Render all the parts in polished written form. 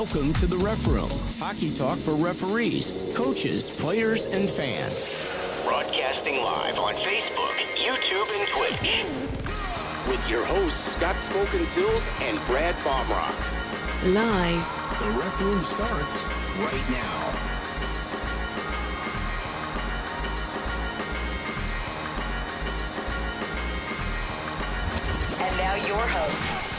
Welcome to the Ref Room. Hockey talk for referees, coaches, players, and fans. Broadcasting live on Facebook, YouTube, and Twitch. With your hosts, Scott Smokin, Silz, and Brad Baumruck. Live. The Ref Room starts right now. And now your host.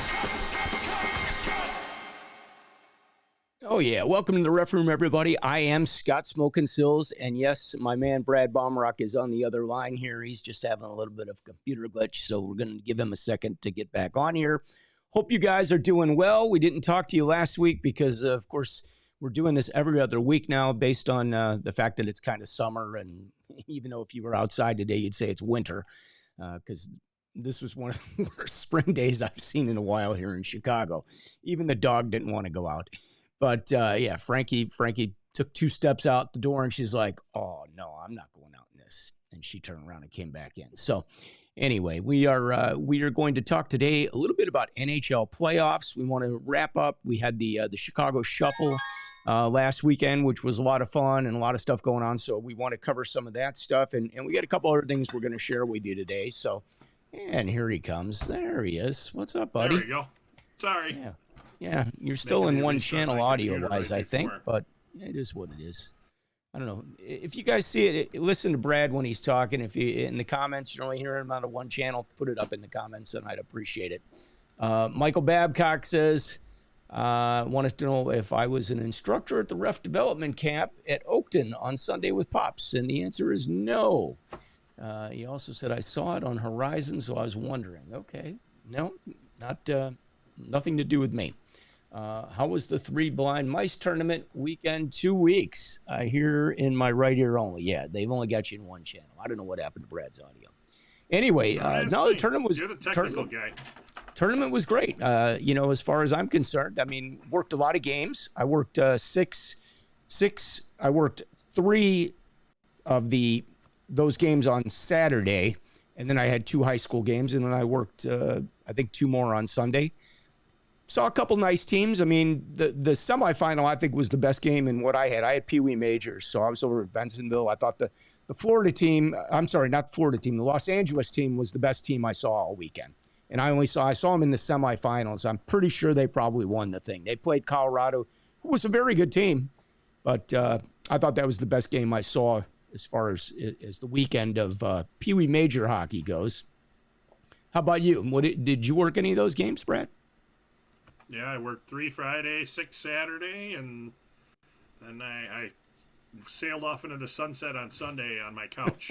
Oh, yeah. Welcome to the Ref Room, everybody. I am Scott Smokin Silz, and yes, my man Brad Baumruck is on the other line here. He's just having a little bit of computer glitch, so we're going to give him a second to get back on here. Hope you guys are doing well. We didn't talk to you last week because, of course, we're doing this every other week now based on the fact that it's kind of summer, and even though if you were outside today, you'd say it's winter because this was one of the worst spring days I've seen in a while here in Chicago. Even the dog didn't want to go out. But, yeah, Frankie took 2 steps out the door, and she's like, oh, no, I'm not going out in this. And she turned around and came back in. So, anyway, we are going to talk today a little bit about NHL playoffs. We want to wrap up. We had the Chicago Shuffle last weekend, which was a lot of fun and a lot of stuff going on. So we want to cover some of that stuff. And we got a couple other things we're going to share with you today. So, and here he comes. There he is. What's up, buddy? There we go. Sorry. Yeah, you're still in one channel audio-wise, I think, but it is what it is. I don't know. If you guys see it, listen to Brad when he's talking. If you in the comments, you're only hearing him on one channel, put it up in the comments, and I'd appreciate it. Michael Babcock says, wanted to know if I was an instructor at the Ref Development Camp at Oakton on Sunday with Pops, and the answer is no. He also said, I saw it on Horizon, so I was wondering. Okay. No, nothing to do with me. How was the 3 Blind Mice tournament weekend? 2 weeks. I hear in my right ear only. Yeah, they've only got you in one channel. I don't know what happened to Brad's audio. Anyway, no, the tournament was... You're the technical guy. Tournament was great. As far as I'm concerned, I mean, worked a lot of games. I worked I worked 3 of those games on Saturday, and then I had 2 high school games, and then I worked, I think, 2 more on Sunday. Saw a couple nice teams. I mean, the semifinal, I think, was the best game in what I had. I had Pee Wee Majors, so I was over at Bensonville. I thought the Florida team, I'm sorry, not the Florida team, the Los Angeles team was the best team I saw all weekend. And I saw them in the semifinals. I'm pretty sure they probably won the thing. They played Colorado, who was a very good team, but I thought that was the best game I saw as far as the weekend of Pee Wee Major hockey goes. How about you? Did you work any of those games, Brad? Yeah, I worked 3 Friday, 6 Saturday, and then I sailed off into the sunset on Sunday on my couch.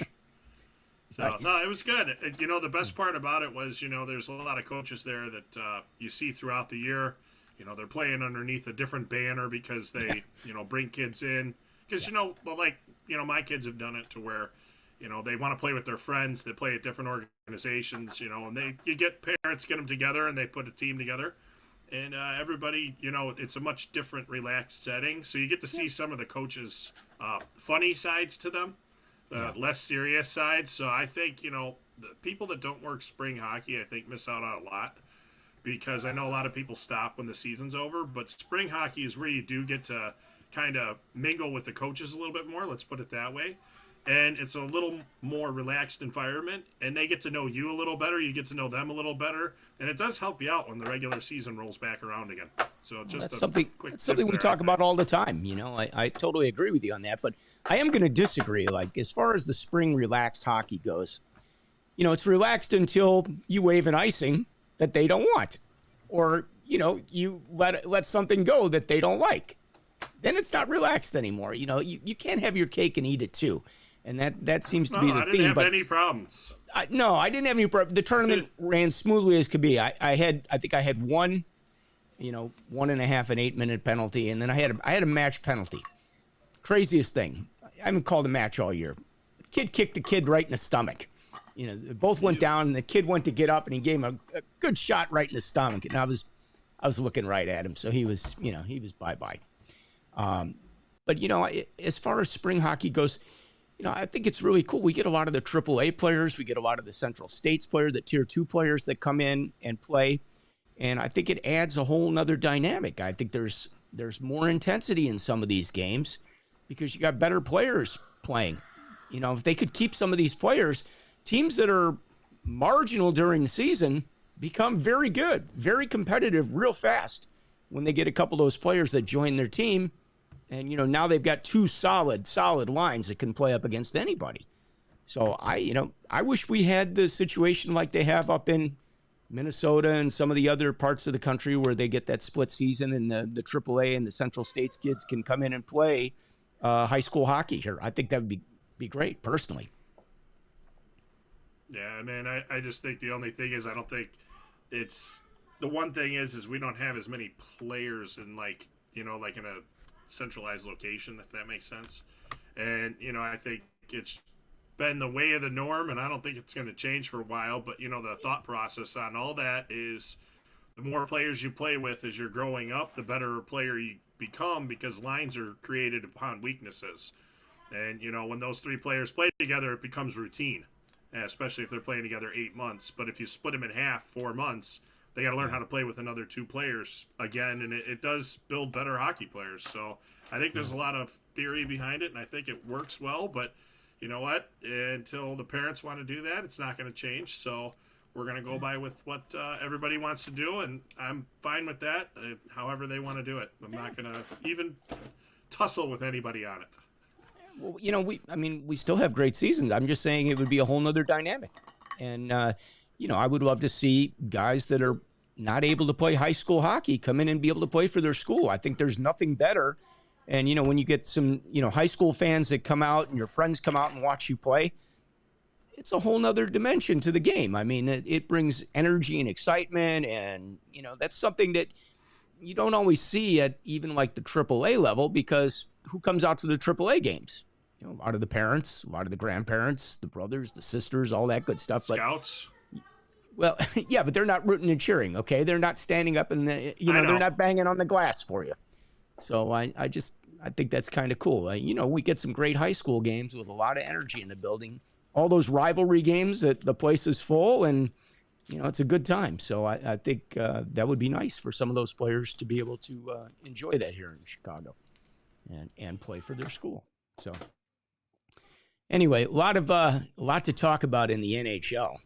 So, Nice. No, it was good. The best part about it was, there's a lot of coaches there that you see throughout the year. They're playing underneath a different banner because they, bring kids in. Because, my kids have done it to where, they want to play with their friends. They play at different organizations, and you get parents, get them together, and they put a team together. And everybody, it's a much different, relaxed setting. So you get to see some of the coaches' funny sides to them, less serious sides. So I think, the people that don't work spring hockey, I think, miss out on a lot. Because I know a lot of people stop when the season's over. But spring hockey is where you do get to kind of mingle with the coaches a little bit more. Let's put it that way. And it's a little more relaxed environment, and they get to know you a little better. You get to know them a little better, and it does help you out when the regular season rolls back around again. So just that's something we talk about all the time. I totally agree with you on that, but I am going to disagree. Like, as far as the spring relaxed hockey goes, it's relaxed until you wave an icing that they don't want, or you let something go that they don't like. Then it's not relaxed anymore. You can't have your cake and eat it too. And that seems to be the theme. I didn't have any problems. I didn't have any problems. The tournament ran smoothly as could be. I think I had 1.5 an 8-minute penalty, and then I had a match penalty. Craziest thing. I haven't called a match all year. The kid kicked the kid right in the stomach. Both went down, and the kid went to get up, and he gave him a good shot right in the stomach. And I was looking right at him, so he was bye-bye. But as far as spring hockey goes, I think it's really cool. We get a lot of the AAA players. We get a lot of the Central States players, the Tier 2 players that come in and play. And I think it adds a whole nother dynamic. I think there's there's more intensity in some of these games because you got better players playing. You know, if they could keep some of these players, teams that are marginal during the season become very good, very competitive real fast when they get a couple of those players that join their team. And, you know, now they've got two solid lines that can play up against anybody. So I wish we had the situation like they have up in Minnesota and some of the other parts of the country where they get that split season and the AAA and the Central States kids can come in and play high school hockey here. I think that would be great, personally. Yeah, man, I just think the only thing is I don't think it's – the one thing is we don't have as many players in, like, you know, like in a centralized location, if that makes sense. And, you know, I think it's been the way of the norm, and I don't think it's going to change for a while. But, you know, the thought process on all that is the more players you play with as you're growing up, the better player you become because lines are created upon weaknesses. And, you know, when those three players play together, it becomes routine, especially if they're playing together 8 months. But if you split them in half, 4 months, they got to learn how to play with another two players again, and it does build better hockey players. So I think there's a lot of theory behind it, and I think it works well. But you know what? Until the parents want to do that, it's not going to change. So we're going to go by with what everybody wants to do, and I'm fine with that, however they want to do it. I'm not going to even tussle with anybody on it. Well, you know, we still have great seasons. I'm just saying it would be a whole nother dynamic. And, you know, I would love to see guys that are not able to play high school hockey come in and be able to play for their school. I think there's nothing better. And, you know, when you get some, you know, high school fans that come out and your friends come out and watch you play, it's a whole nother dimension to the game. I mean, it brings energy and excitement. And, you know, that's something that you don't always see at even like the AAA level, because who comes out to the AAA games? You know, a lot of the parents, a lot of the grandparents, the brothers, the sisters, all that good stuff. Scouts. Well, yeah, but they're not rooting and cheering, okay? They're not standing up and, you know, they're not banging on the glass for you. So I think that's kind of cool. You know, we get some great high school games with a lot of energy in the building. All those rivalry games that the place is full, and, you know, it's a good time. So I think that would be nice for some of those players to be able to enjoy that here in Chicago and play for their school. So anyway, a lot to talk about in the NHL.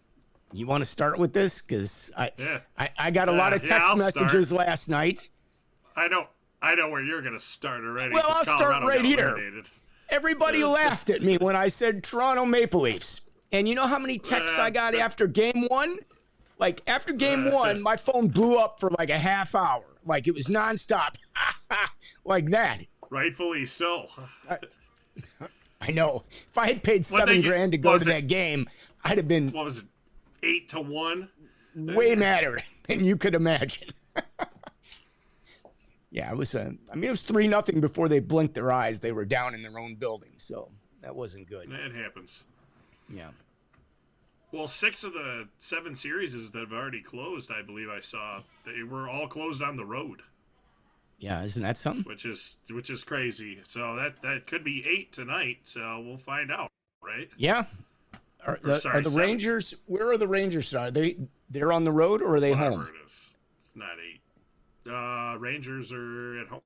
You want to start with this? Because I got a lot of text messages last night. I know where you're going to start already. Well, I'll start right here. Everybody laughed at me when I said Toronto Maple Leafs. And you know how many texts I got after game one? Like, after game one, my phone blew up for like a half hour. Like, it was nonstop. Like that. Rightfully so. I know. If I had paid $7,000 to go to that game, I'd have been... What was it? 8-1? Way madder than you could imagine. Yeah, it was it was 3-0 before they blinked their eyes. They were down in their own building, so that wasn't good. It happens. Yeah. Well, 6 of the 7 series that have already closed, I believe I saw, they were all closed on the road. Yeah, isn't that something? Which is crazy. So that could be 8 tonight, so we'll find out, right? Yeah. Are the Rangers? Where are the Rangers? They're on the road, or are they home? Whatever it is. It's not 8. Rangers are at home.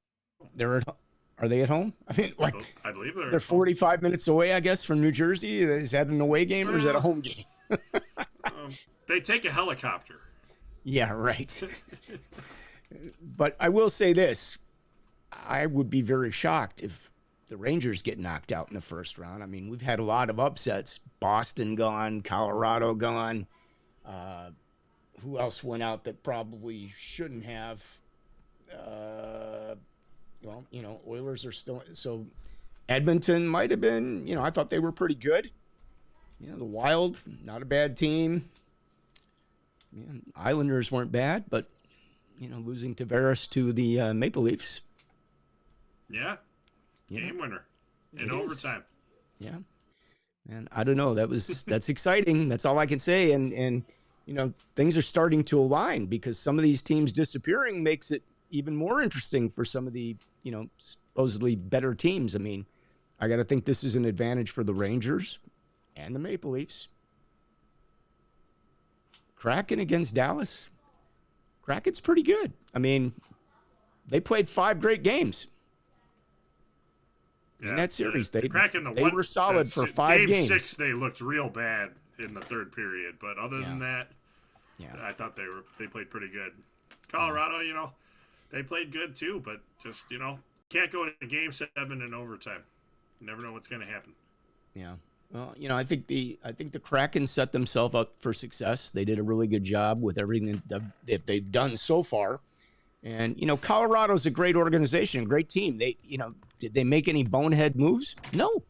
Are they at home? I mean, like, I believe they're 45 minutes away, I guess, from New Jersey. Is that an away game or is that a home game? They take a helicopter. Yeah, right. But I will say this: I would be very shocked if the Rangers get knocked out in the first round. I mean, we've had a lot of upsets. Boston gone, Colorado gone. Who else went out that probably shouldn't have? Well, you know, Oilers are still... So Edmonton might have been... You know, I thought they were pretty good. You know, the Wild, not a bad team. Yeah, Islanders weren't bad, but, you know, losing Tavares to the Maple Leafs. Yeah. Game winner in overtime. Yeah. And I don't know. That's exciting. That's all I can say. And you know, things are starting to align because some of these teams disappearing makes it even more interesting for some of the, you know, supposedly better teams. I mean, I got to think this is an advantage for the Rangers and the Maple Leafs. Kraken against Dallas. Kraken's pretty good. I mean, they played 5 great games Yeah, in that series. They one, were solid for 5 game games. Game 6, they looked real bad in the third period, but other than that, I thought they played pretty good. Colorado, they played good too, but just can't go to game 7 in overtime. You never know what's going to happen. Yeah. Well, I think the Kraken set themselves up for success. They did a really good job with everything that they've done so far. And, Colorado's a great organization, a great team. They, did they make any bonehead moves? No.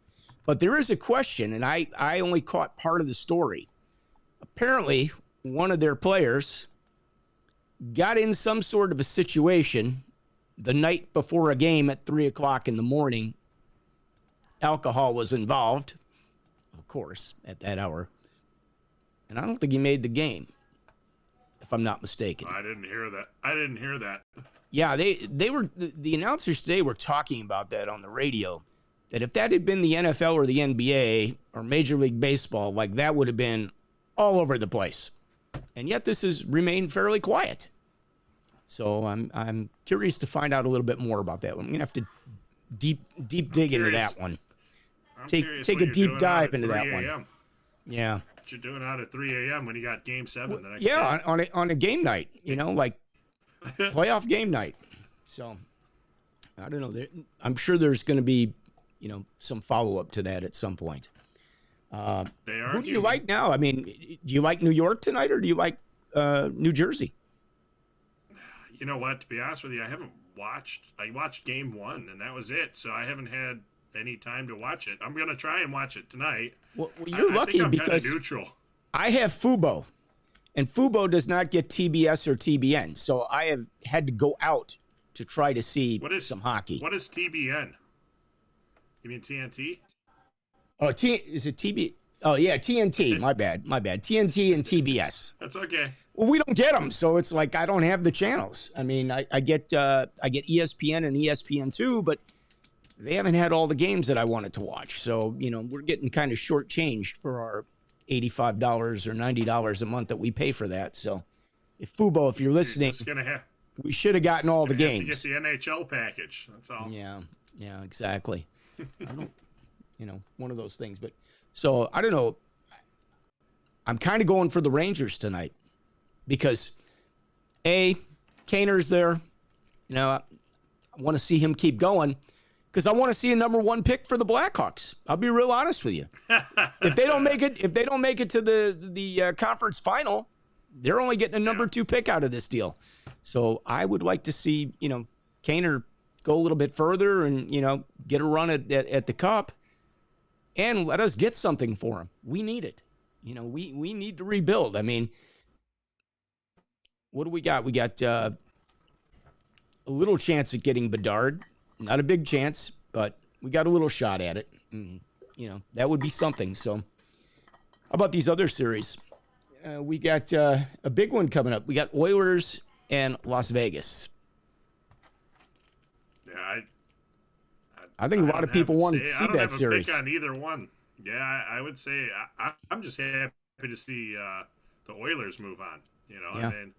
But there is a question, and I only caught part of the story. Apparently, one of their players got in some sort of a situation the night before a game at 3 o'clock in the morning. Alcohol was involved, of course, at that hour. And I don't think he made the game, if I'm not mistaken. I didn't hear that. Yeah, the announcers today were talking about that on the radio, that if that had been the NFL or the NBA or Major League Baseball, like that would have been all over the place. And yet this has remained fairly quiet. So I'm curious to find out a little bit more about that one. I'm going to have to deep dig into that one. Take a deep dive into that one. Yeah. What you're doing out at 3 a.m. when you got game 7 the next day. On a game night, like playoff game night. So I don't know. I'm sure there's going to be, some follow-up to that at some point. Who do you like now? I mean, do you like New York tonight or do you like New Jersey? You know what? To be honest with you, I watched game 1 and that was it. So I haven't had any time to watch it. I'm going to try and watch it tonight. Well, you're lucky think I'm because neutral. I have Fubo, and Fubo does not get TBS or TBN. So I have had to go out to try to see some hockey. What is TBN? You mean TNT? Oh, is it TB? Oh, yeah, TNT. My bad. TNT and TBS. That's okay. Well, we don't get them, so it's like I don't have the channels. I mean, I get ESPN and ESPN2, but they haven't had all the games that I wanted to watch. So, we're getting kind of shortchanged for our $85 or $90 a month that we pay for that. So, if you're listening, we should have gotten all the games. To get the NHL package. That's all. Yeah, exactly. I don't, one of those things. But so I don't know. I'm kind of going for the Rangers tonight because Kaner's there. I want to see him keep going. Because I want to see a number 1 pick for the Blackhawks. I'll be real honest with you. If they don't make it to the conference final, they're only getting a number 2 pick out of this deal. So I would like to see Kaner go a little bit further and get a run at the Cup, and let us get something for him. We need it. We need to rebuild. I mean, what do we got? We got a little chance at getting Bedard. Not a big chance, but we got a little shot at it. And, that would be something. So how about these other series? We got a big one coming up. We got Oilers and Las Vegas. Yeah, I think a lot of people wanted to see that series. I don't have a pick on either one. Yeah, I would say I'm just happy to see the Oilers move on. Yeah. I mean,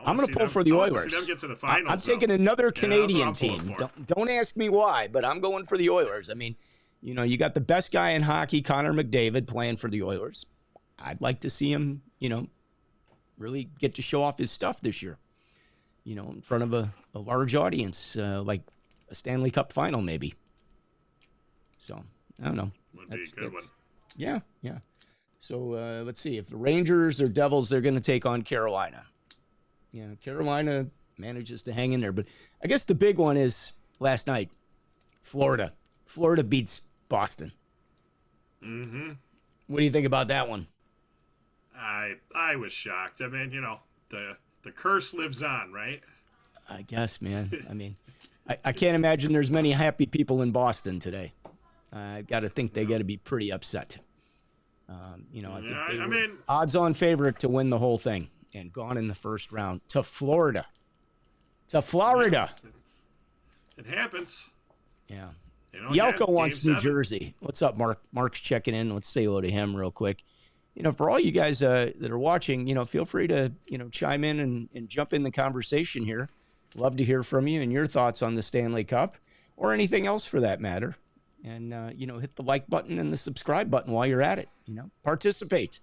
I'm going to pull for the Oilers. See them get to the finals, I'm taking another Canadian team. Don't ask me why, but I'm going for the Oilers. I mean, you got the best guy in hockey, Connor McDavid, playing for the Oilers. I'd like to see him, really get to show off his stuff this year, in front of a large audience, like a Stanley Cup final maybe. So, I don't know. Would be a good one. Yeah. So, let's see. If the Rangers or Devils, they're going to take on Carolina. Carolina manages to hang in there. But I guess the big one is last night, Florida. Florida beats Boston. Mm-hmm. What do you think about that one? I was shocked. I mean, the curse lives on, right? I guess, man. I mean, I can't imagine there's many happy people in Boston today. I've got to think they got to be pretty upset. I think they were odds-on favorite to win the whole thing. And gone in the first round to Florida. It happens. Yeah. Yelko wants New Jersey. What's up, Mark? Mark's checking in. Let's say hello to him real quick. For all you guys that are watching, feel free to, chime in and jump in the conversation here. Love to hear from you and your thoughts on the Stanley Cup or anything else for that matter. And, hit the like button and the subscribe button while you're at it. Participate.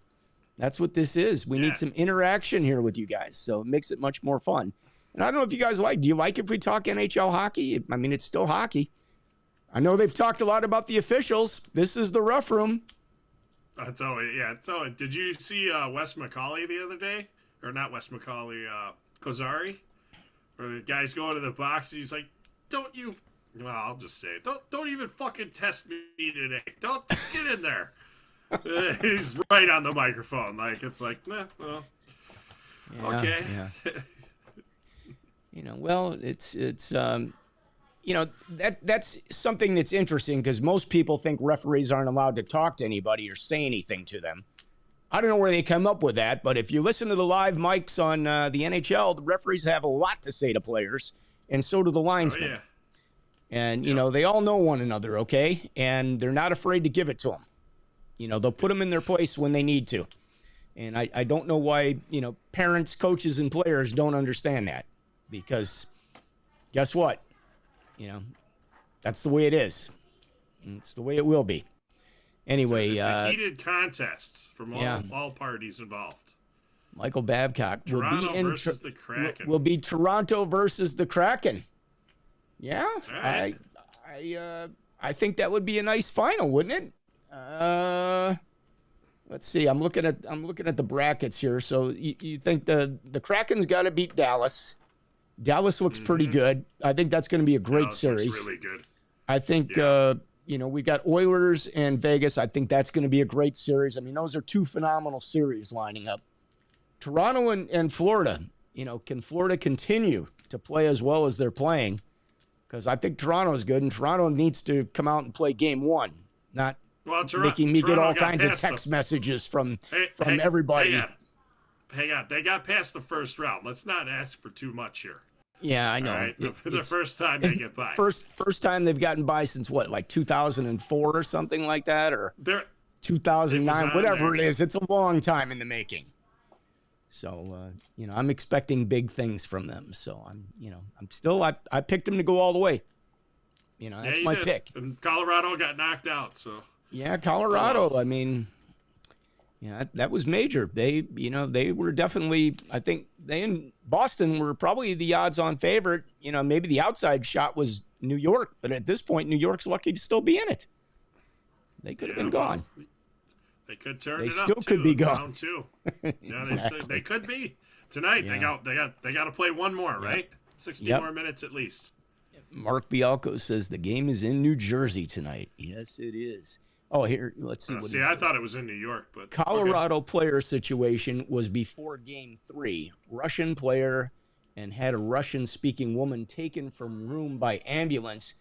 That's what this is. We need some interaction here with you guys, so it makes it much more fun. And I don't know if you guys do you like if we talk NHL hockey? I mean, it's still hockey. I know they've talked a lot about the officials. This is the Ref Room. That's all. Yeah. So, did you see Wes Macaulay the other day? Or not Wes Macaulay, Kozari? Where the guy's going to the box and he's like, "Don't you?" Well, I'll just say it. Don't even fucking test me today. Don't get in there. He's right on the microphone. Like, it's like, nah, well, okay. Yeah. Well, it's that's something that's interesting because most people think referees aren't allowed to talk to anybody or say anything to them. I don't know where they come up with that, but if you listen to the live mics on the NHL, the referees have a lot to say to players, and so do the linesmen. Oh, yeah. And, they all know one another, okay? And they're not afraid to give it to them. They'll put them in their place when they need to. And I don't know why, parents, coaches, and players don't understand that. Because guess what? That's the way it is. It's the way it will be. Anyway. It's a heated contest from all parties involved. Michael Babcock Toronto versus the Kraken. Will be Toronto versus the Kraken. Yeah, right. I think that would be a nice final, wouldn't it? Let's see. I'm looking at the brackets here. So you think the Kraken's got to beat Dallas? Dallas looks pretty good. I think that's going to be a great series. Looks really good. I think we got Oilers and Vegas. I think that's going to be a great series. I mean, those are two phenomenal series lining up. Toronto and Florida. Can Florida continue to play as well as they're playing? Because I think Toronto's good, and Toronto needs to come out and play game one, not making me get all kinds of text messages from everybody. Hang on. They got past the first round. Let's not ask for too much here. Yeah, I know. All right? The first time they get by. First time they've gotten by since what, like 2004 or something like that, or 2009, whatever it is. It's a long time in the making. So, I'm expecting big things from them. So I picked them to go all the way. That's my pick. And Colorado got knocked out. So yeah, Colorado. I mean, that was major. They were definitely. I think they in Boston were probably the odds-on favorite. Maybe the outside shot was New York, but at this point, New York's lucky to still be in it. They could have been gone. They could turn they it up. They still could be gone. Round two. Yeah, exactly. they could be tonight. Yeah. They got to play one more, right? 60 more minutes at least. Mark Bialco says the game is in New Jersey tonight. Yes, it is. Oh, here, let's see. I thought it was in New York, but Colorado player situation was before Game 3. Russian player and had a Russian-speaking woman taken from room by ambulance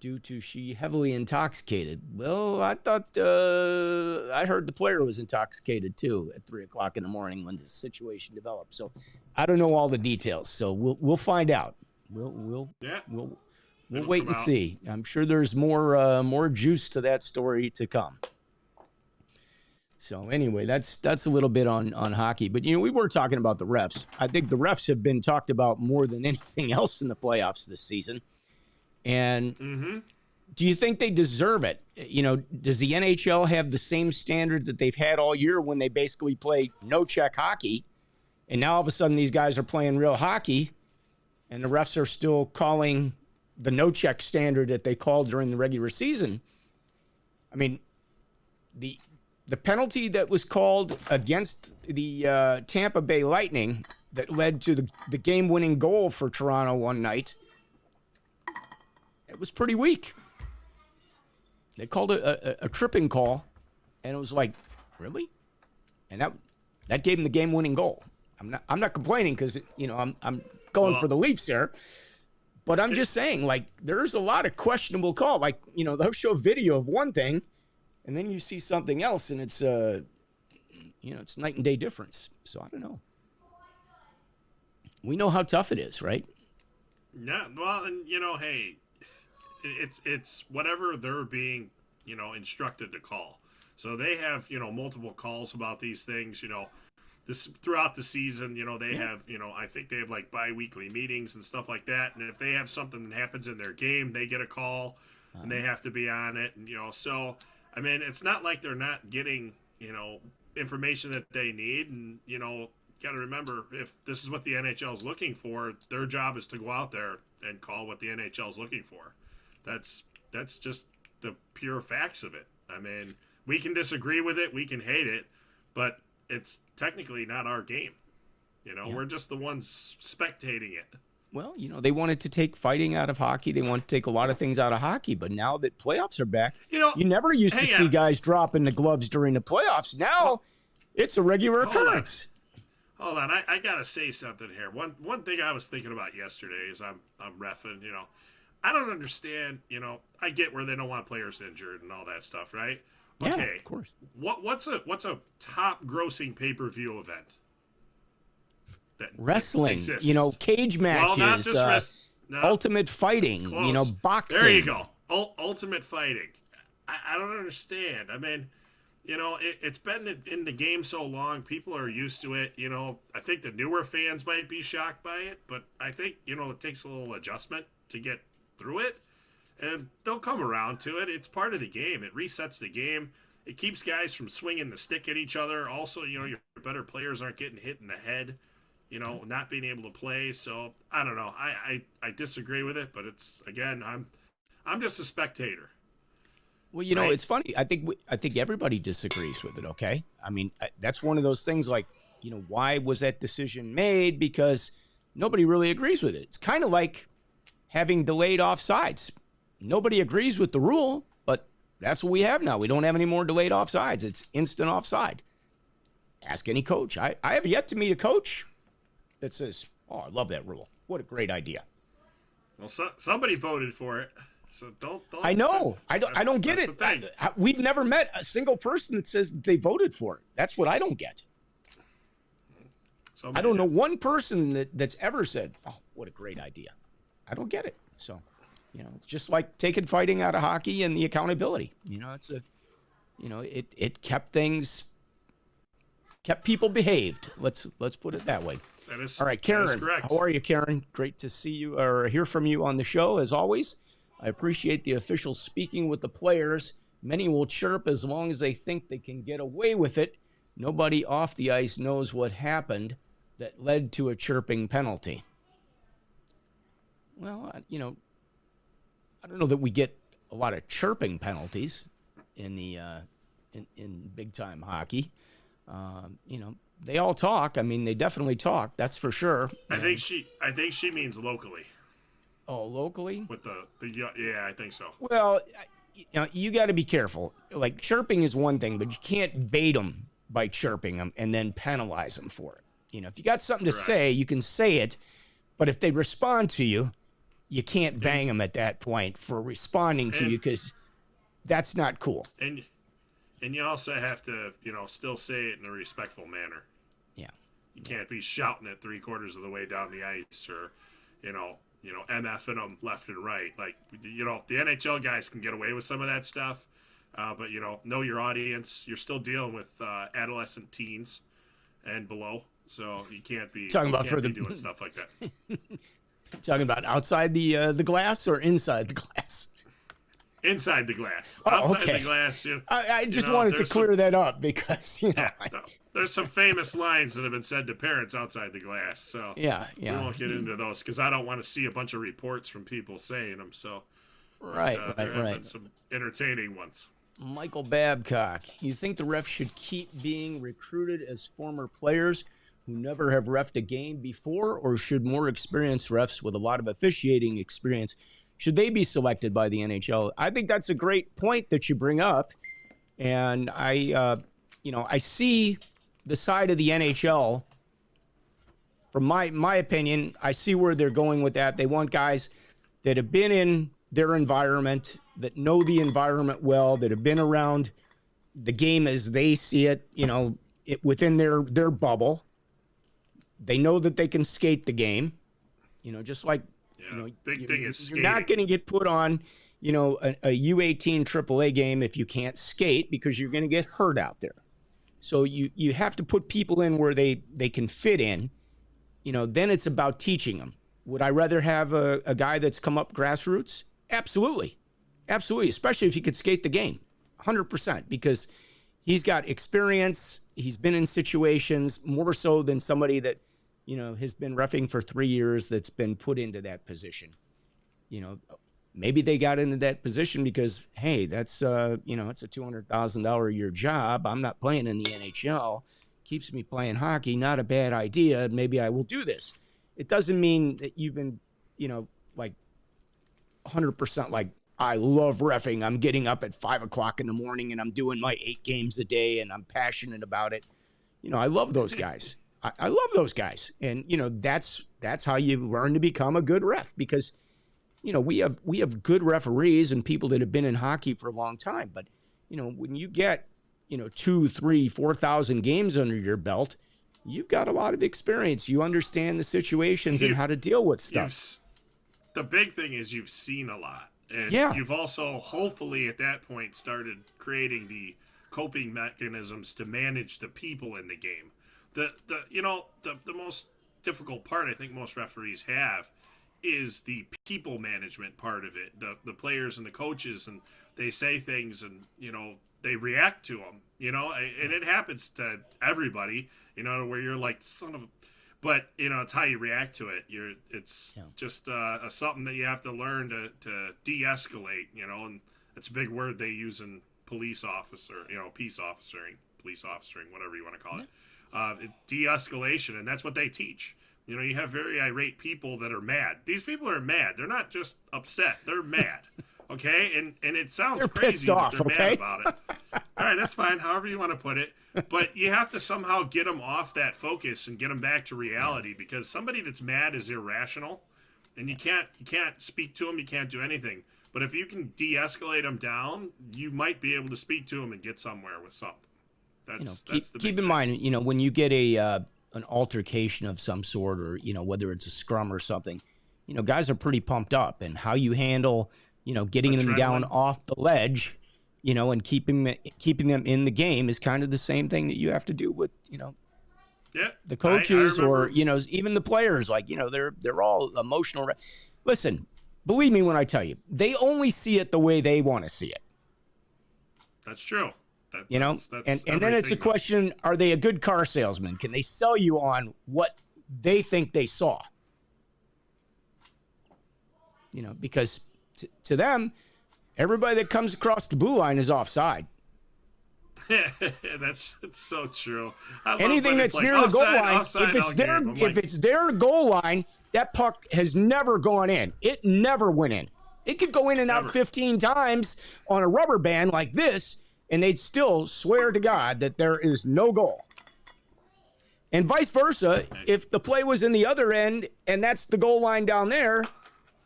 due to she heavily intoxicated. Well, I thought I heard the player was intoxicated too at 3:00 in the morning when the situation developed. So I don't know all the details. So we'll find out. We'll wait and see. I'm sure there's more juice to that story to come. So anyway, that's a little bit on hockey. But we were talking about the refs. I think the refs have been talked about more than anything else in the playoffs this season. And do you think they deserve it? Does the NHL have the same standard that they've had all year when they basically play no-check hockey? And now all of a sudden these guys are playing real hockey, and the refs are still calling the no-check standard that they called during the regular season. I mean, the penalty that was called against the Tampa Bay Lightning that led to the game-winning goal for Toronto one night, it was pretty weak. They called it a tripping call, and it was like, really? And that gave them the game-winning goal. I'm not complaining because I'm going for the Leafs here, but I'm just saying, like, there's a lot of questionable call. Like, they'll show video of one thing, and then you see something else, and it's it's night and day difference. So I don't know. We know how tough it is, right? Yeah. Well, and hey. It's whatever they're being, instructed to call. So they have, multiple calls about these things. this throughout the season, they have, I think they have like bi-weekly meetings and stuff like that. And if they have something that happens in their game, they get a call and they have to be on it. And, so, I mean, it's not like they're not getting, information that they need. And, got to remember, if this is what the NHL is looking for, their job is to go out there and call what the NHL is looking for. That's just the pure facts of it. I mean, we can disagree with it, we can hate it, but it's technically not our game. We're just the ones spectating it. Well, they wanted to take fighting out of hockey. They want to take a lot of things out of hockey. But now that playoffs are back, you never used to see guys dropping the gloves during the playoffs. Now it's a regular occurrence. Hold on, I gotta say something here. One thing I was thinking about yesterday is I'm reffing. I don't understand. I get where they don't want players injured and all that stuff, right? Yeah, okay, of course. What's a top grossing pay-per-view event? Wrestling, exists? cage matches, well, not just ultimate fighting, close. boxing. There you go. Ultimate fighting. I don't understand. I mean, it's been in the game so long, people are used to it. I think the newer fans might be shocked by it, but I think, it takes a little adjustment to get through it. And they'll come around to it. It's part of the game. It resets the game. It keeps guys from swinging the stick at each other. Also, your better players aren't getting hit in the head, not being able to play. So, I don't know. I disagree with it, but it's, again, I'm just a spectator. Well, right? It's funny. I think everybody disagrees with it, okay? I mean, that's one of those things like, why was that decision made? Because nobody really agrees with it. It's kind of like having delayed offsides. Nobody agrees with the rule, but that's what we have now. We don't have any more delayed offsides. It's instant offside. Ask any coach. I have yet to meet a coach that says, "Oh, I love that rule. What a great idea." Well, somebody voted for it, so don't. I know. I don't get it. We've never met a single person that says that they voted for it. That's what I don't get. I don't know one person that's ever said, "Oh, what a great idea." I don't get it. So, it's just like taking fighting out of hockey and the accountability. It kept people behaved. Let's put it that way. That is, all right, Karen. That is correct. How are you, Karen? Great to see you or hear from you on the show as always. I appreciate the officials speaking with the players. Many will chirp as long as they think they can get away with it. Nobody off the ice knows what happened that led to a chirping penalty. Well, I don't know that we get a lot of chirping penalties in the in big time hockey. They all talk. I mean, they definitely talk. That's for sure. I think she means locally. Oh, locally? With the yeah, I think so. Well, you got to be careful. Like chirping is one thing, but you can't bait them by chirping them and then penalize them for it. If you got something to say, you can say it. But if they respond to you, you can't bang them at that point for responding to you because that's not cool. And you also have to, still say it in a respectful manner. Yeah. You can't be shouting it 3/4 of the way down the ice or, MFing them left and right. Like, the NHL guys can get away with some of that stuff. But, know your audience. You're still dealing with adolescent teens and below. So you can't be doing stuff like that. Talking about outside the glass or inside the glass? Inside the glass. Oh, outside okay. the glass. I just wanted to clear that up because, there's some famous lines that have been said to parents outside the glass. So yeah. We won't get into those because I don't want to see a bunch of reports from people saying them. So right. There have been some entertaining ones. Michael Babcock, you think the refs should keep being recruited as former players who never have reffed a game before, or should more experienced refs with a lot of officiating experience, should they be selected by the NHL? I think that's a great point that you bring up. And I see the side of the NHL. From my opinion, I see where they're going with that. They want guys that have been in their environment, that know the environment well, that have been around the game as they see it, within their bubble. They know that they can skate the game, just like, big thing is skating. You're not going to get put on, a U18 AAA game if you can't skate because you're going to get hurt out there. So you have to put people in where they can fit in. Then it's about teaching them. Would I rather have a guy that's come up grassroots? Absolutely. Absolutely. Especially if he could skate the game. 100%. Because he's got experience. He's been in situations more so than somebody that, has been reffing for 3 years that's been put into that position. Maybe they got into that position because, hey, that's, it's a $200,000 a year job. I'm not playing in the NHL. Keeps me playing hockey. Not a bad idea. Maybe I will do this. It doesn't mean that you've been, like 100% like, I love reffing. I'm getting up at 5 o'clock in the morning and I'm doing my 8 games a day and I'm passionate about it. I love those guys. I love those guys. And, that's how you learn to become a good ref because, we have good referees and people that have been in hockey for a long time. But, when you get, 2, 3, 4,000 games under your belt, you've got a lot of experience. You understand the situations and how to deal with stuff. The big thing is you've seen a lot. And you've also, hopefully, at that point, started creating the coping mechanisms to manage the people in the game. The most difficult part I think most referees have is the people management part of it. The players and the coaches, and they say things and, they react to them, and it happens to everybody, where you're like, son of a... But, it's how you react to it. It's just something that you have to learn to de-escalate, and it's a big word they use in police officer, peace officering, police officering, whatever you want to call it. De-escalation, and that's what they teach. You have very irate people that are mad. These people are mad. They're not just upset. They're mad. Okay? And it sounds they're crazy, pissed off, but they're okay? mad about it. All right, that's fine, however you want to put it. But you have to somehow get them off that focus and get them back to reality, because somebody that's mad is irrational, and you can't speak to them, you can't do anything. But if you can de-escalate them down, you might be able to speak to them and get somewhere with something. That's the keep in mind, when you get an altercation of some sort, or whether it's a scrum or something, guys are pretty pumped up, and how you handle getting them down off the ledge, and keeping them in the game is kind of the same thing that you have to do with, the coaches or, even the players. Like, they're all emotional. Listen, believe me when I tell you, they only see it the way they want to see it. That's true. That's and then it's a question, are they a good car salesman? Can they sell you on what they think they saw? Because to them, everybody that comes across the blue line is offside. That's so true. Anything that's near the goal line, if it's their goal line, that puck has never gone in. It never went in. It could go in and out 15 times on a rubber band like this, and they'd still swear to God that there is no goal. And vice versa, if the play was in the other end and that's the goal line down there,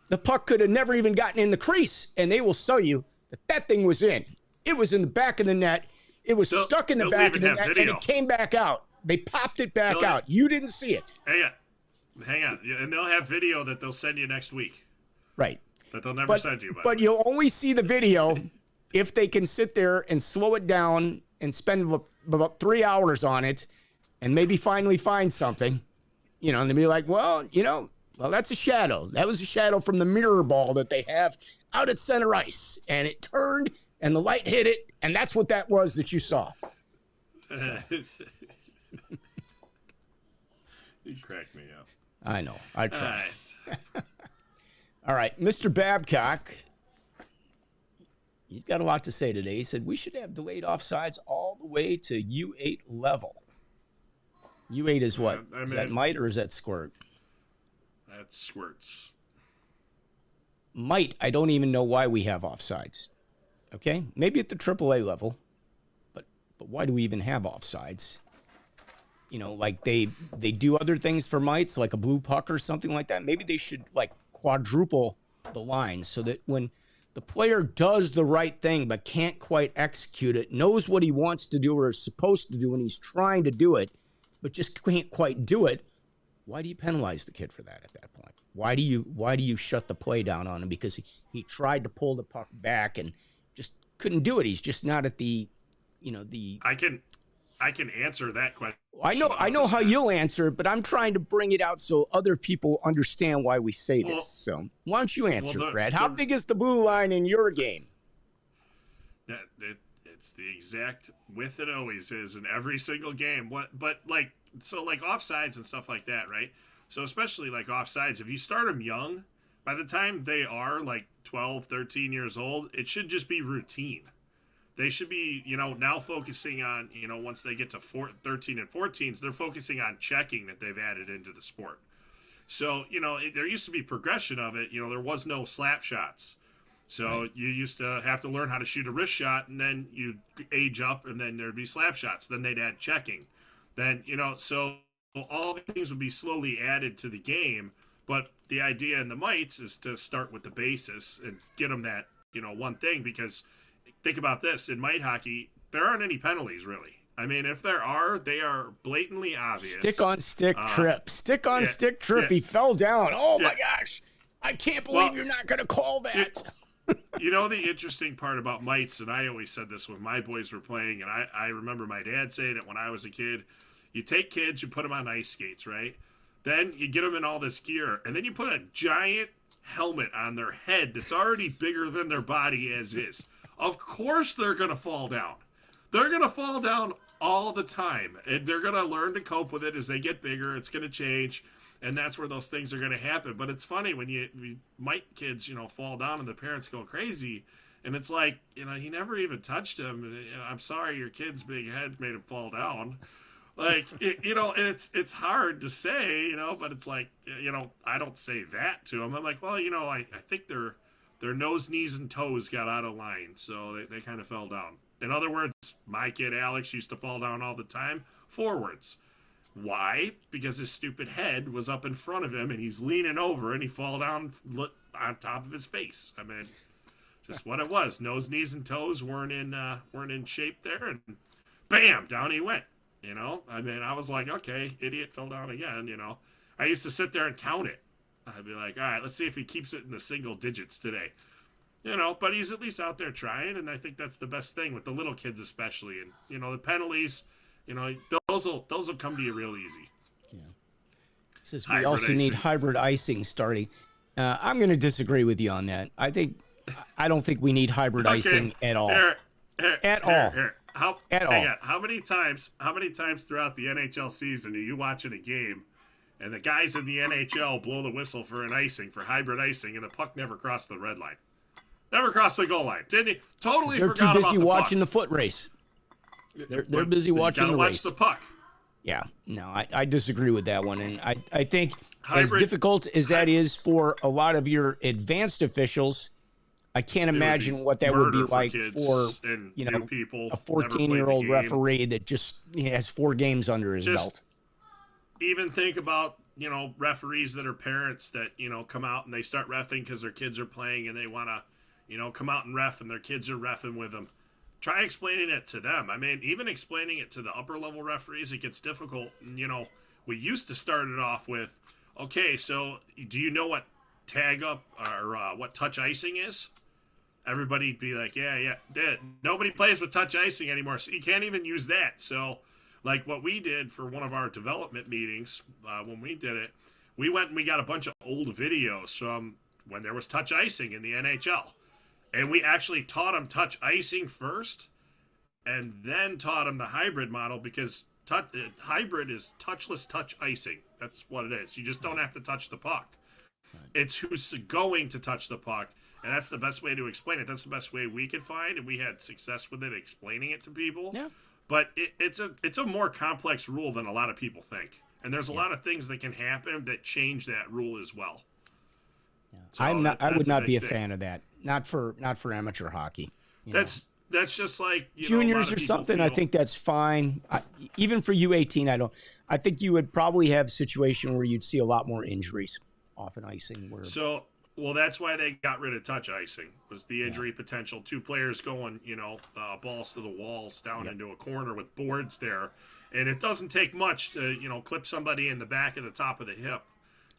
the puck could have never even gotten in the crease, and they will sell you that thing was in. It was in the back of the net. It was stuck in the back of the net, and it came back out. They popped it back out. You didn't see it. Hang on. And they'll have video that they'll send you next week. Right. That they'll never send you. But you'll only see the video if they can sit there and slow it down and spend about 3 hours on it and maybe finally find something, and they'll be like, well, that's a shadow. That was a shadow from the mirror ball that they have out at center ice. And it turned and the light hit it. And that's what that was that you saw. So. You cracked me up. I know. I tried. All right. Mr. Babcock, he's got a lot to say today. He said, we should have delayed offsides all the way to U8 level. U8 is what? Is that might or is that squirt? That's squirts. Might, I don't even know why we have offsides. Okay? Maybe at the AAA level. But why do we even have offsides? Like they do other things for mites, like a blue puck or something like that. Maybe they should like quadruple the line so that when the player does the right thing but can't quite execute it, knows what he wants to do or is supposed to do, and he's trying to do it, but just can't quite do it, why do you penalize the kid for that at that point? Why do you shut the play down on him because he tried to pull the puck back and just couldn't do it? He's just not at the I can answer that question. I know how you'll answer it, but I'm trying to bring it out so other people understand why we say this. So why don't you answer, Brad? How big is the blue line in your game? It's the exact width it always is in every single game. But like offsides and stuff like that, right? So especially like offsides, if you start them young, by the time they are like 12, 13 years old, it should just be routine. They should be, now focusing on, once they get to 13 and 14s, they're focusing on checking that they've added into the sport. So, there used to be progression of it. There was no slap shots. So you used to have to learn how to shoot a wrist shot, and then you'd age up, and then there'd be slap shots. Then they'd add checking. Then, so all the things would be slowly added to the game. But the idea in the mites is to start with the basis and get them that, one thing, because think about this, in mite hockey, there aren't any penalties, really. I mean, if there are, they are blatantly obvious. Stick on stick trip. Stick on stick trip. Yeah. He fell down. Oh, my gosh. I can't believe you're not going to call that. The interesting part about mites, and I always said this when my boys were playing, and I remember my dad saying it when I was a kid, you take kids, you put them on ice skates, right? Then you get them in all this gear, and then you put a giant helmet on their head that's already bigger than their body as is. Of course they're going to fall down. They're going to fall down all the time, and they're going to learn to cope with it as they get bigger. It's going to change, and that's where those things are going to happen. But it's funny when you mite kids, fall down and the parents go crazy, and it's like, he never even touched him. I'm sorry, your kid's big head made him fall down. Like, and it's hard to say, but it's like, I don't say that to them. I'm like, well, I think their nose, knees, and toes got out of line, so they kind of fell down. In other words, my kid Alex used to fall down all the time forwards. Why? Because his stupid head was up in front of him, and he's leaning over, and he fall down on top of his face. I mean, just what it was. Nose, knees, and toes weren't in shape there, and bam, down he went. I mean, I was like, okay, idiot fell down again. I used to sit there and count it. I'd be like, all right, let's see if he keeps it in the single digits today. But he's at least out there trying, and I think that's the best thing with the little kids especially. And, the penalties, those will come to you real easy. Yeah. Says we also need hybrid icing starting. I'm going to disagree with you on that. I don't think we need hybrid icing at all. At all. How many times throughout the NHL season are you watching a game and the guys in the NHL blow the whistle for an icing, for hybrid icing, and the puck never crossed the red line? Never crossed the goal line. Didn't he? Totally forgot about the puck. They're too busy watching the foot race. They're busy watching the race. Watch the puck. Yeah, no, I disagree with that one. And I think as difficult as that is for a lot of your advanced officials, I can't imagine what that would be like for people, a 14-year-old referee that just has 4 games under his belt. Even think about, referees that are parents that, come out and they start reffing because their kids are playing and they want to, come out and ref and their kids are reffing with them. Try explaining it to them. I mean, even explaining it to the upper level referees, it gets difficult. We used to start it off with, okay, so do you know what tag up or what touch icing is? Everybody'd be like, yeah. Nobody plays with touch icing anymore, so you can't even use that. So, like what we did for one of our development meetings, when we did it, we went and we got a bunch of old videos from when there was touch icing in the NHL. And we actually taught them touch icing first and then taught them the hybrid model because hybrid is touchless touch icing. That's what it is. You just don't have to touch the puck. It's who's going to touch the puck. And that's the best way to explain it. That's the best way we could find, and we had success with it explaining it to people. Yeah. But it's a more complex rule than a lot of people think. And there's a lot of things that can happen that change that rule as well. Yeah. So I would not be a fan of that. Not for amateur hockey. That's just like juniors or something. I think that's fine. Even for U18, I think you would probably have a situation where you'd see a lot more injuries off an icing. Well, that's why they got rid of touch icing, was the injury potential. 2 players going, balls to the walls down into a corner with boards there. And it doesn't take much to, clip somebody in the back of the top of the hip.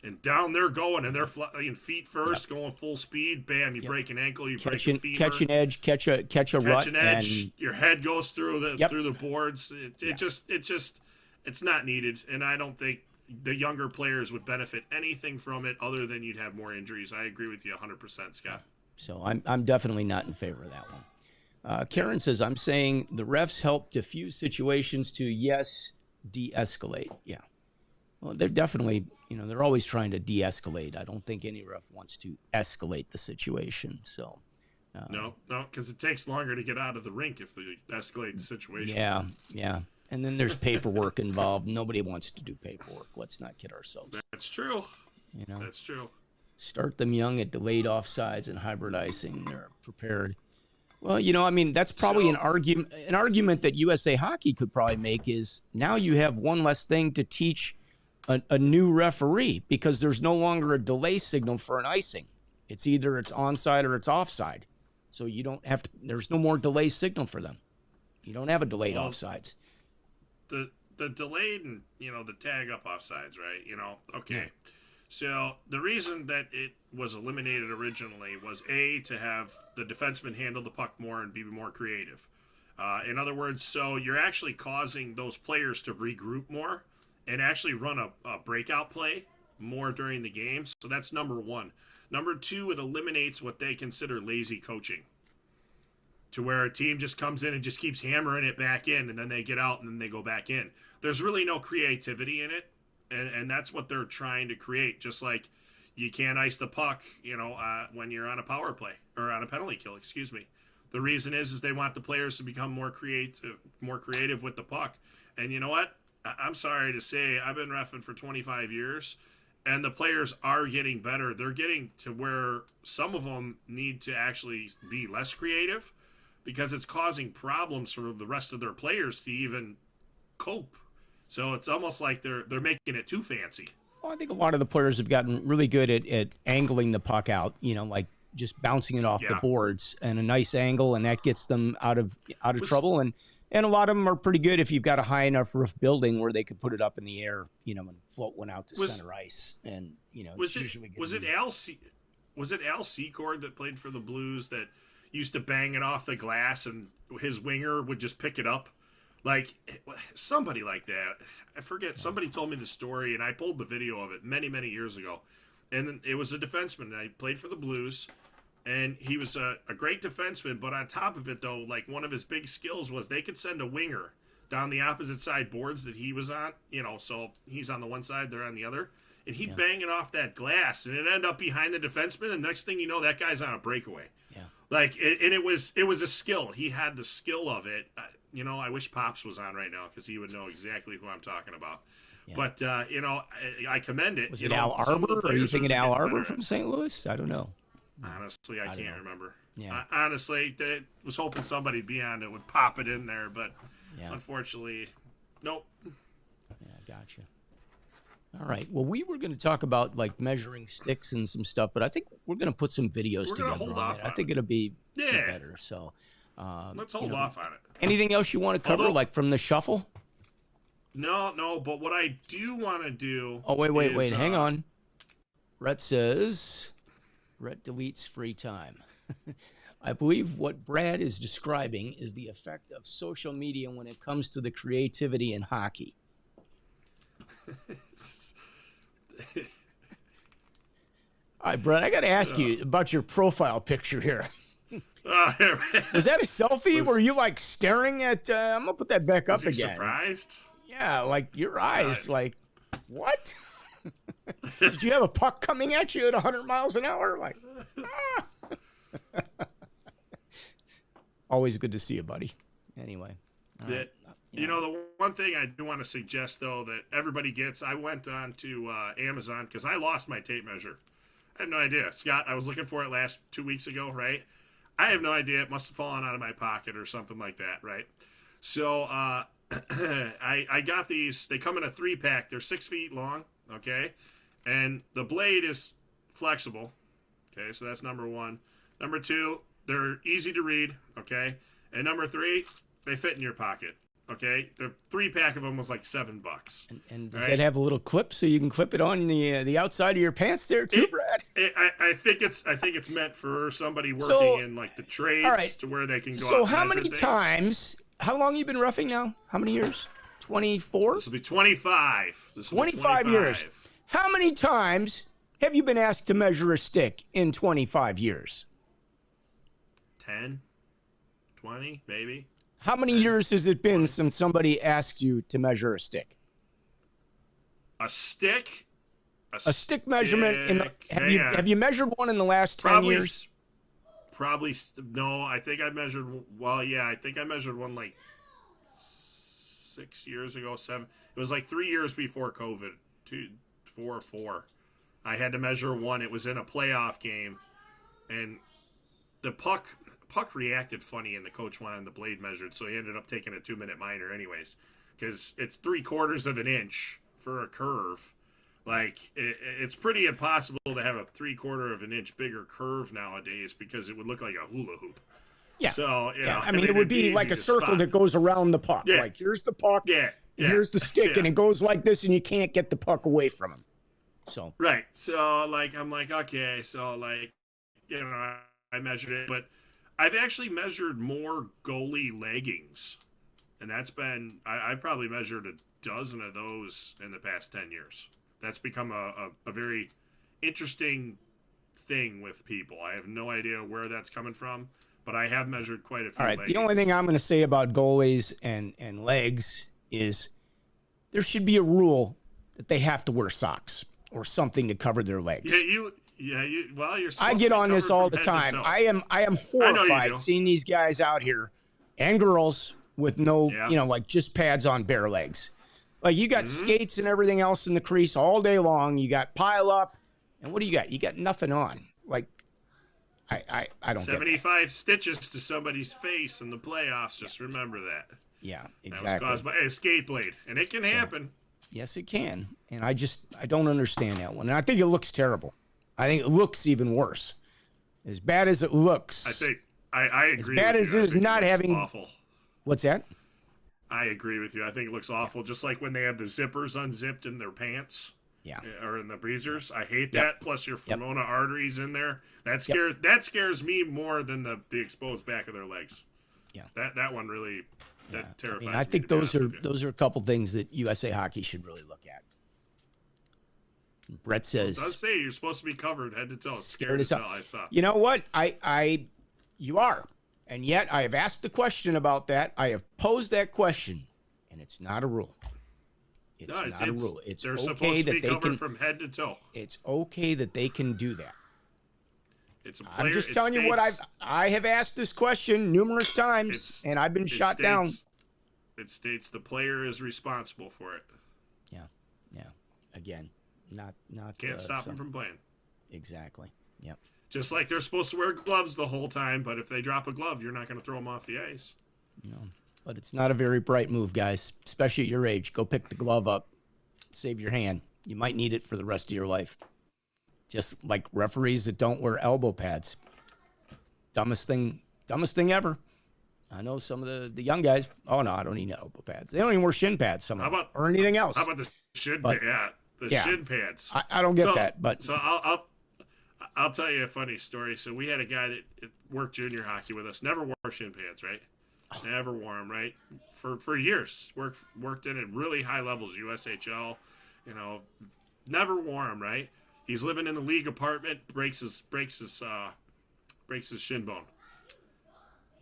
And down they're going, and they're flying feet first, going full speed. Bam! You break an ankle, you break a femur. Catch an edge, catch a rut, an edge. and your head goes through the boards. It's not needed, and I don't think the younger players would benefit anything from it other than you'd have more injuries. I agree with you 100%, Scott. So I'm definitely not in favor of that one. Karen says, I'm saying the refs help diffuse situations to, yes, de-escalate. Yeah. Well, they're definitely, they're always trying to de-escalate. I don't think any ref wants to escalate the situation. So. No, because it takes longer to get out of the rink if they escalate the situation. Yeah. And then there's paperwork involved. Nobody wants to do paperwork. Let's not kid ourselves. That's true. That's true. Start them young at delayed offsides and hybrid icing. They're prepared. Well, that's probably an argument that USA Hockey could probably make is now you have one less thing to teach a new referee because there's no longer a delay signal for an icing. It's either it's onside or it's offside. So you don't have to, there's no more delay signal for them. You don't have a delayed offsides. The delayed and, the tag up offsides, right? Okay. Yeah. So the reason that it was eliminated originally was to have the defenseman handle the puck more and be more creative. In other words, so you're actually causing those players to regroup more and actually run a breakout play more during the game. So that's number one. Number two, it eliminates what they consider lazy coaching, to where a team just comes in and just keeps hammering it back in, and then they get out and then they go back in. There's really no creativity in it, and that's what they're trying to create. Just like you can't ice the puck, when you're on a power play or on a penalty kill. Excuse me. The reason is they want the players to become more creative with the puck. And you know what? I'm sorry to say, I've been reffing for 25 years. And the players are getting better. They're getting to where some of them need to actually be less creative because it's causing problems for the rest of their players to even cope. So it's almost like they're making it too fancy. Well, I think a lot of the players have gotten really good at angling the puck out, like just bouncing it off the boards and a nice angle, and that gets them out of trouble. And a lot of them are pretty good if you've got a high enough roof building where they could put it up in the air, and float one out to center ice. And was it Al Secord that played for the Blues that used to bang it off the glass and his winger would just pick it up? Like somebody like that. I forget. Somebody told me the story, and I pulled the video of it many, many years ago. And it was a defenseman. And I played for the Blues. And he was a great defenseman, but on top of it, though, like one of his big skills was they could send a winger down the opposite side boards that he was on, so he's on the one side, they're on the other, and he'd bang it off that glass, and it'd end up behind the defenseman, and next thing you know, that guy's on a breakaway. Yeah. Like, and it was a skill. He had the skill of it. I wish Pops was on right now because he would know exactly who I'm talking about. Yeah. But, I commend it. Was it Al Arbor? Are you thinking Al Arbor from St. Louis? I don't know. Honestly, I can't remember. Yeah. Honestly, I was hoping somebody'd be on it would pop it in there, but unfortunately, nope. Yeah, gotcha. All right. Well, we were going to talk about like measuring sticks and some stuff, but I think we're going to put some videos together on it. I think it'll be better. So let's hold off on it. Anything else you want to cover, like from the shuffle? No. But what I do want to do. Oh, wait. Hang on. Rhett says. Rhett deletes free time. I believe what Brad is describing is the effect of social media when it comes to the creativity in hockey. All right, Brad, I got to ask you about your profile picture here. Was that a selfie? Were you like staring at? I'm gonna put that back up again. Surprised? Yeah, like your eyes, like what? Did you have a puck coming at you at 100 miles an hour? Like, Always good to see you, buddy. Anyway. The one thing I do want to suggest, though, that everybody gets, I went on to Amazon because I lost my tape measure. I have no idea. Scott, I was looking for it 2 weeks ago, right? I have no idea. It must have fallen out of my pocket or something like that, right? So I got these. They come in a 3-pack. They're 6 feet long, okay? And the blade is flexible, okay? So that's number one. Number two, they're easy to read, okay? And number three, they fit in your pocket, Okay, the 3-pack of them was like $7. And does that have a little clip so you can clip it on the outside of your pants there too, Brad? I think it's meant for somebody working in like the trades to where they can go. So out how and many measure times? How long you been roughing now? How many years? 24. This will be 25. 25 years. How many times have you been asked to measure a stick in 25 years? 10, 20, maybe. How many years has it been since somebody asked you to measure a stick? A stick? A stick measurement in the, have you measured one in the last 10 years? Probably no. I think I measured. Well, yeah, I think I measured one like 6 years ago. 7. It was like 3 years before COVID. 4. I had to measure one. It was in a playoff game, and the puck reacted funny, and the coach wanted the blade measured, so he ended up taking a 2-minute minor anyways, because it's 3/4 of an inch for a curve. Like, it's pretty impossible to have a 3/4 of an inch bigger curve nowadays, because it would look like a hula hoop. Yeah. So, you know, I mean, it would be like a circle that goes around the puck. Yeah. Like, here's the puck, and here's the stick, and it goes like this, and you can't get the puck away from him. So. Right. So, like, I'm like, okay, so, like, you know, I measured it, but I've actually measured more goalie leggings, and that's been, I've probably measured a dozen of those in the past 10 years. That's become a very interesting thing with people. I have no idea where that's coming from, but I have measured quite a few. All right, leggings. the only thing I'm going to say about goalies and legs is there should be a rule that they have to wear socks or something to cover their legs. Well, you're. I get on this all the time. I am horrified seeing these guys out here and girls with no, like just pads on bare legs. Like, you got skates and everything else in the crease all day long. You got pile up, and what do you got? You got nothing on. Like, I don't. 75 stitches to somebody's face in the playoffs. Just remember that. Yeah, exactly. That was caused by a skate blade, and it can happen. Yes, it can, and I don't understand that one. And I think it looks terrible. I think it looks even worse. As bad as it looks. I think I agree. As bad as it is not having. Awful. What's that? I agree with you. I think it looks awful. Just like when they have the zippers unzipped in their pants. Yeah. Or in the breezers. I hate that. Plus your femona arteries in there. That scares me more than the exposed back of their legs. Yeah. That one really terrifies me. I think those are a couple things that USA Hockey should really look at. Brett says, it does say you're supposed to be covered head to toe. Scared as hell. I saw. You know what? You are. And yet I have asked the question about that. I have posed that question, and it's not a rule. It's not a rule. It's okay that they can from head to toe. It's okay that they can do that. I'm just telling you what I have asked this question numerous times, and I've been shot down. It states the player is responsible for it. Yeah. Again, not can't stop them from playing. Exactly. Yep. Just like they're supposed to wear gloves the whole time, but if they drop a glove, you're not going to throw them off the ice. No, but it's not a very bright move, guys, especially at your age. Go pick the glove up. Save your hand. You might need it for the rest of your life. Just like referees that don't wear elbow pads. Dumbest thing ever. I know some of the young guys, oh, no, I don't need elbow pads. They don't even wear shin pads, or anything else. How about the shin pads? Yeah, shin pads. I don't get that. But so I'll tell you a funny story. So we had a guy that worked junior hockey with us. Never wore shin pads, right? Never wore them, right? For years. Worked in at really high levels, USHL. Never wore them, right? He's living in the league apartment. Breaks his shin bone.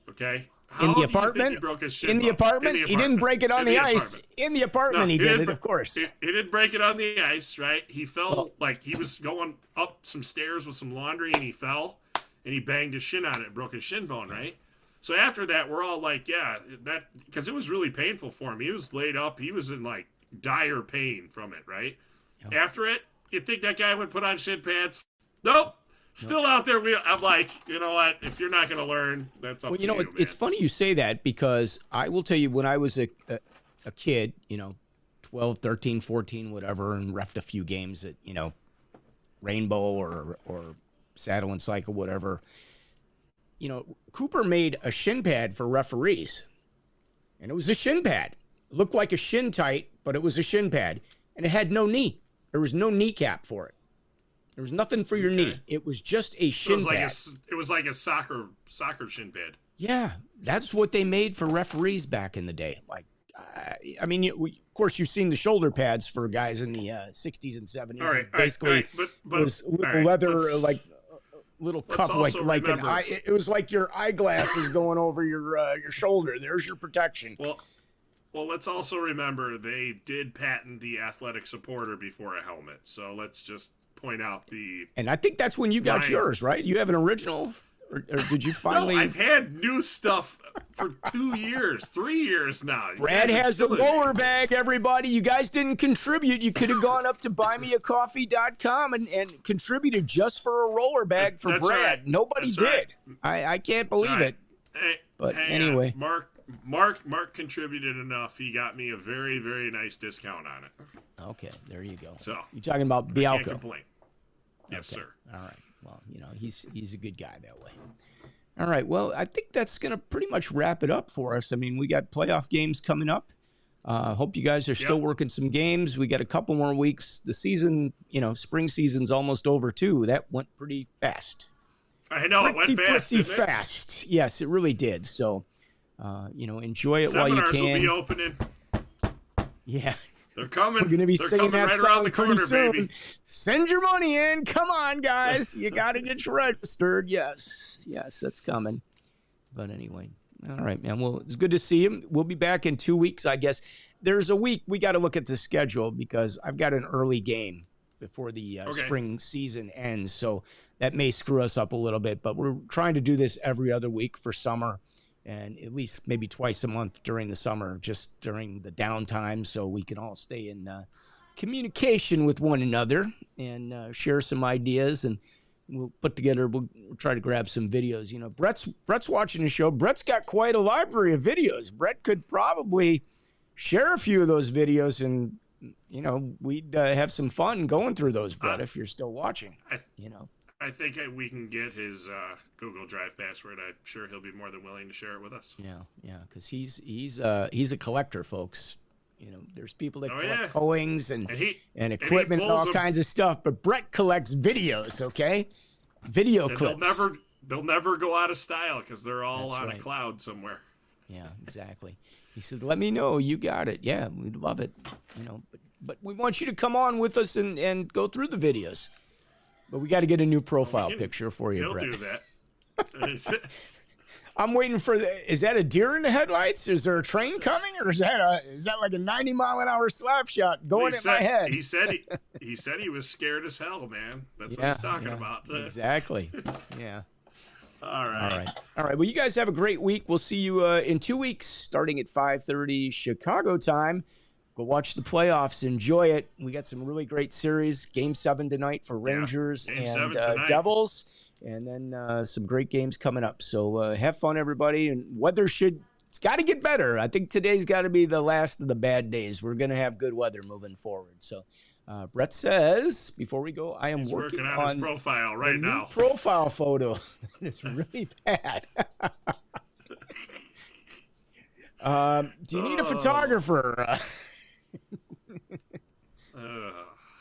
Okay. In the apartment? He broke his shin in the bone? apartment? In the He didn't break it on the ice. apartment. In the apartment, he did it, of course. He didn't break it on the ice, right? He fell, like he was going up some stairs with some laundry, and he fell, and he banged his shin on it and broke his shin bone, right? So after that, we're all like, because it was really painful for him. He was laid up. He was in, like, dire pain from it, right? Yep. After it, you'd think that guy would put on shin pads. Nope. Still out there. I'm like, you know what? If you're not going to learn, that's up to you. It's funny you say that, because I will tell you, when I was a kid, 12, 13, 14, whatever, and reffed a few games at, Rainbow or Saddle and Cycle, whatever, Cooper made a shin pad for referees. and it was a shin pad. It looked like a shin tight, but it was a shin pad, and it had no knee. There was no kneecap for it. There was nothing for your knee. It was just a shin pad. It was like a soccer shin pad. Yeah, that's what they made for referees back in the day. Like, I mean, of course, you've seen the shoulder pads for guys in the 60s and 70s. All right, basically, but was leather, like little cup, like an eye. It was like your eyeglasses going over your shoulder. There's your protection. Well, let's also remember they did patent the athletic supporter before a helmet. So let's just point out And I think that's when you got yours, right? You have an original, or did you finally? No, I've had new stuff for 2 years, 3 years now. Brad has a lower bag, everybody. You guys didn't contribute. You could have gone up to buymeacoffee.com and contributed just for a roller bag for Brad. Right. Nobody did. Right. I can't believe it. But anyway. Mark contributed enough. He got me a very, very nice discount on it. Okay, there you go. So you're talking about Bialco. Can't complain. Yes, okay. Sir. All right. Well, he's a good guy that way. All right. Well, I think that's going to pretty much wrap it up for us. I mean, we got playoff games coming up. Hope you guys are still working some games. We got a couple more weeks. The season, spring season's almost over too. That went pretty fast. I know it went fast. Pretty fast. Yes, it really did. So, enjoy it while you can. Seminars will be opening. Yeah. They're coming. We're going to be singing that right song the pretty corner, soon. baby. Send your money in. Come on, guys. You got to get registered. Yes, that's coming. But anyway, all right, man. Well, it's good to see you. We'll be back in 2 weeks, I guess. There's a week we got to look at the schedule because I've got an early game before the spring season ends. So that may screw us up a little bit, but we're trying to do this every other week for summer. And at least maybe twice a month during the summer, just during the downtime, so we can all stay in communication with one another and share some ideas. And we'll try to grab some videos. Brett's watching the show. Brett's got quite a library of videos. Brett could probably share a few of those videos, and we'd have some fun going through those, Brett, if you're still watching. I think we can get his Google Drive password. I'm sure he'll be more than willing to share it with us. Yeah, because he's a collector, folks. There's people that collect Howies and equipment and all kinds of stuff, but Brett collects videos. Okay, video clips. They'll never go out of style because they're all on a cloud somewhere. Yeah, exactly. He said, "Let me know you got it." Yeah, we'd love it. But we want you to come on with us and go through the videos. But we got to get a new profile picture for you, Brett. He'll do that. I'm waiting for is that a deer in the headlights? Is there a train coming, or is that like a 90-mile-an-hour slap shot going at my head? He said he was scared as hell, man. That's what he's talking about. Exactly. Yeah. All right. Well, you guys have a great week. We'll see you in 2 weeks, starting at 5:30 Chicago time. Go watch the playoffs. Enjoy it. We got some really great series. Game 7 tonight for Rangers and Devils. And then some great games coming up. So have fun, everybody. And weather it's got to get better. I think today's got to be the last of the bad days. We're going to have good weather moving forward. So Brett says, before we go, I am working on his profile right now. New profile photo. It's really bad. Do you need a photographer?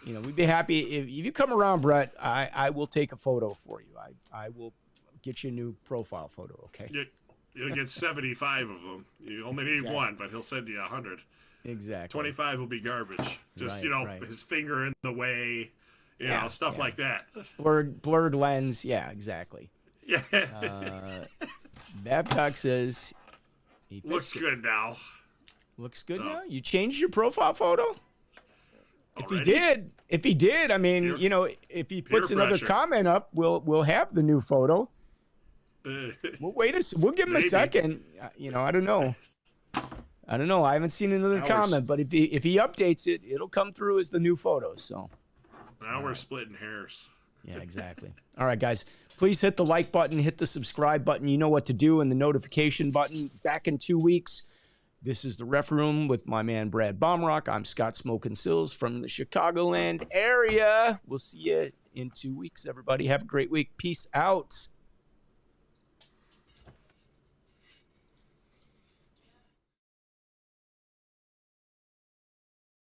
We'd be happy if you come around, Brett. I will take a photo for you. I will get you a new profile photo. Okay. You'll get 75 of them. You only need one, but he'll send you 100. Exactly. 25 will be garbage. Just his finger in the way, stuff like that. Blurred lens. Yeah, exactly. Yeah. Babcock says he looks good now. Looks good now. You changed your profile photo? If he did, I mean, if he puts another comment up, we'll have the new photo. We'll we'll give him a second. I don't know. I haven't seen another comment, but if he updates it, it'll come through as the new photo. So now we're splitting hairs. Yeah, exactly. All right, guys, please hit the like button, hit the subscribe button. You know what to do, and the notification button. Back in 2 weeks. This is the Ref Room with my man Brad Baumruck. I'm Scott Smokin Silz from the Chicagoland area. We'll see you in 2 weeks, everybody. Have a great week. Peace out.